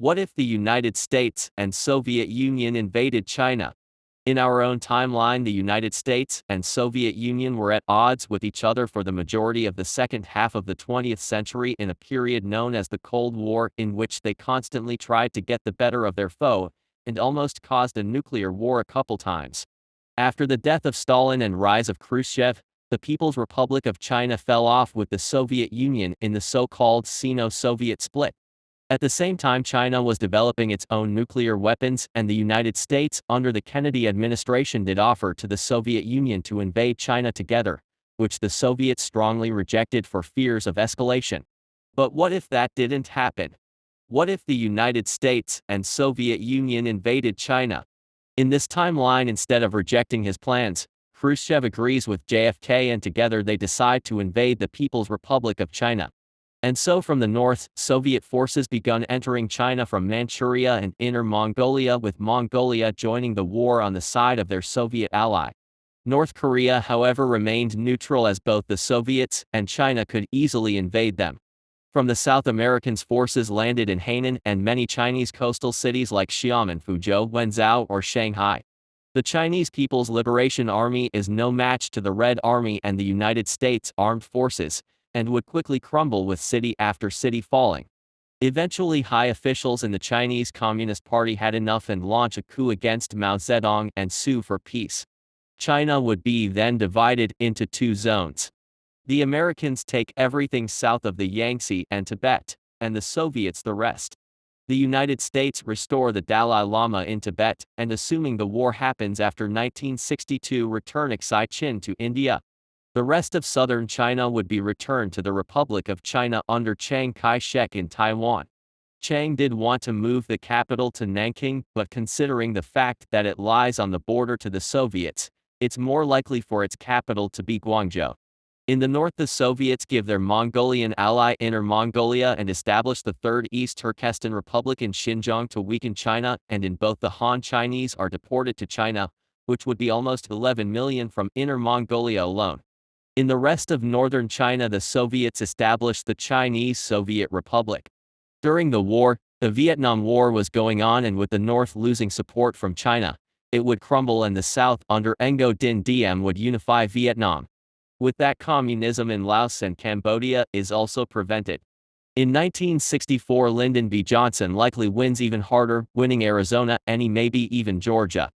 What if the United States and Soviet Union invaded China? In our own timeline, the United States and Soviet Union were at odds with each other for the majority of the second half of the 20th century in a period known as the Cold War, in which they constantly tried to get the better of their foe and almost caused a nuclear war a couple times. After the death of Stalin and rise of Khrushchev, the People's Republic of China fell off with the Soviet Union in the so-called Sino-Soviet split. At the same time, China was developing its own nuclear weapons, and the United States, under the Kennedy administration, did offer to the Soviet Union to invade China together, which the Soviets strongly rejected for fears of escalation. But what if that didn't happen? What if the United States and Soviet Union invaded China? In this timeline, instead of rejecting his plans, Khrushchev agrees with JFK, and together they decide to invade the People's Republic of China. And so from the north, Soviet forces begun entering China from Manchuria and Inner Mongolia, with Mongolia joining the war on the side of their Soviet ally. North Korea, however, remained neutral, as both the Soviets and China could easily invade them. From the south, Americans' forces landed in Hainan and many Chinese coastal cities like Xiamen, Fuzhou, Wenzhou, or Shanghai. The Chinese People's Liberation Army is no match to the Red Army and the United States Armed Forces, and would quickly crumble with city after city falling. Eventually, high officials in the Chinese Communist Party had enough and launched a coup against Mao Zedong and sue for peace. China would be then divided into two zones. The Americans take everything south of the Yangtze and Tibet, and the Soviets the rest. The United States restore the Dalai Lama in Tibet, and assuming the war happens after 1962, return Xi Jinping to India. The rest of southern China would be returned to the Republic of China under Chiang Kai-shek in Taiwan. Chiang did want to move the capital to Nanking, but considering the fact that it lies on the border to the Soviets, it's more likely for its capital to be Guangzhou. In the north, the Soviets give their Mongolian ally Inner Mongolia and establish the Third East Turkestan Republic in Xinjiang to weaken China, and in both the Han Chinese are deported to China, which would be almost 11 million from Inner Mongolia alone. In the rest of northern China, the Soviets established the Chinese Soviet Republic. During the war, the Vietnam War was going on, and with the north losing support from China, it would crumble, and the south under Ngo Dinh Diem would unify Vietnam. With that, communism in Laos and Cambodia is also prevented. In 1964, Lyndon B. Johnson likely wins even harder, winning Arizona and maybe even Georgia.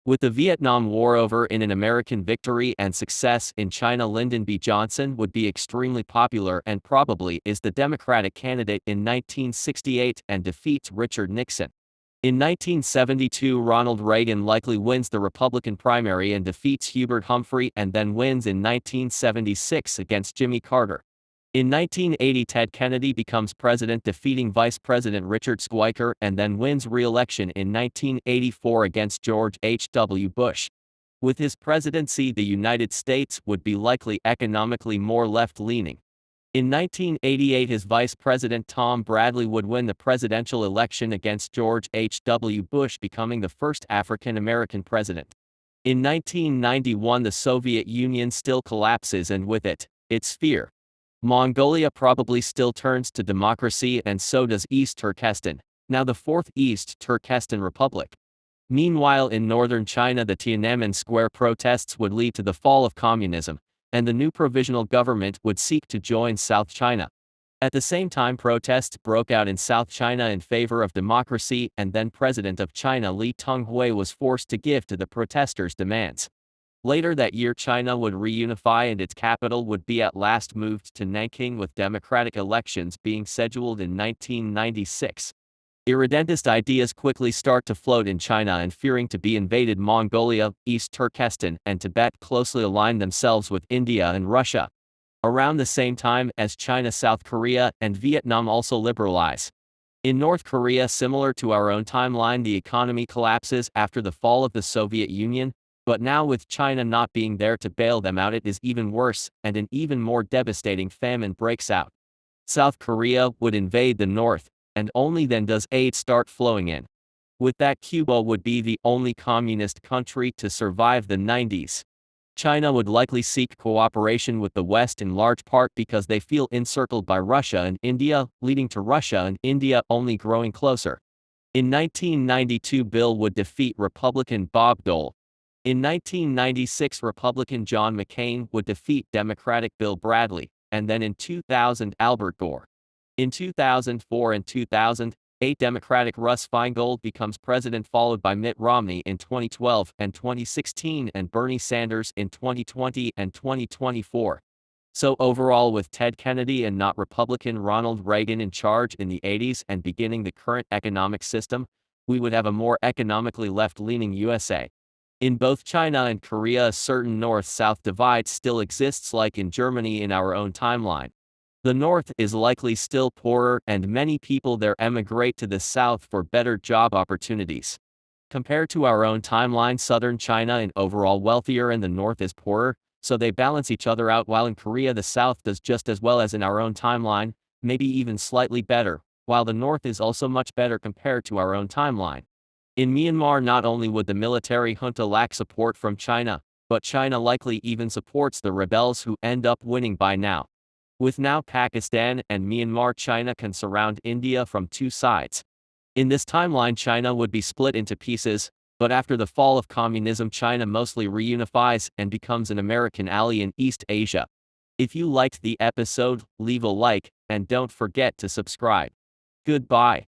With the Vietnam War over in an American victory and success in China, Lyndon B. Johnson would be extremely popular and probably is the Democratic candidate in 1968 and defeats Richard Nixon. In 1972, Ronald Reagan likely wins the Republican primary and defeats Hubert Humphrey, and then wins in 1976 against Jimmy Carter. In 1980, Ted Kennedy becomes president, defeating Vice President Richard Schweiker, and then wins re-election in 1984 against George H.W. Bush. With his presidency, the United States would be likely economically more left-leaning. In 1988, his vice president Tom Bradley would win the presidential election against George H.W. Bush, becoming the first African-American president. In 1991, the Soviet Union still collapses, and with it, its fear. Mongolia probably still turns to democracy, and so does East Turkestan, now the Fourth East Turkestan Republic. Meanwhile, in northern China, the Tiananmen Square protests would lead to the fall of communism, and the new provisional government would seek to join South China. At the same time, protests broke out in South China in favor of democracy, and then President of China Lee Teng-hui was forced to give to the protesters' demands. Later that year, China would reunify, and its capital would be at last moved to Nanking, with democratic elections being scheduled in 1996. Irredentist ideas quickly start to float in China, and fearing to be invaded, Mongolia, East Turkestan, and Tibet closely align themselves with India and Russia. Around the same time as China, South Korea and Vietnam also liberalize. In North Korea, similar to our own timeline, the economy collapses after the fall of the Soviet Union. But now, with China not being there to bail them out, it is even worse, and an even more devastating famine breaks out. South Korea would invade the north, and only then does aid start flowing in. With that, Cuba would be the only communist country to survive the 90s. China would likely seek cooperation with the West, in large part because they feel encircled by Russia and India, leading to Russia and India only growing closer. In 1992, Bill would defeat Republican Bob Dole. In 1996, Republican John McCain would defeat Democratic Bill Bradley, and then in 2000, Albert Gore. In 2004 and 2008, Democratic Russ Feingold becomes president, followed by Mitt Romney in 2012 and 2016 and Bernie Sanders in 2020 and 2024. So overall, with Ted Kennedy and not Republican Ronald Reagan in charge in the 80s and beginning the current economic system, we would have a more economically left-leaning USA. In both China and Korea, a certain north-south divide still exists, like in Germany in our own timeline. The north is likely still poorer, and many people there emigrate to the south for better job opportunities. Compared to our own timeline, southern China is overall wealthier and the north is poorer, so they balance each other out, while in Korea the south does just as well as in our own timeline, maybe even slightly better, while the north is also much better compared to our own timeline. In Myanmar, not only would the military junta lack support from China, but China likely even supports the rebels who end up winning by now. With now Pakistan and Myanmar, China can surround India from two sides. In this timeline, China would be split into pieces, but after the fall of communism, China mostly reunifies and becomes an American ally in East Asia. If you liked the episode, leave a like, and don't forget to subscribe. Goodbye.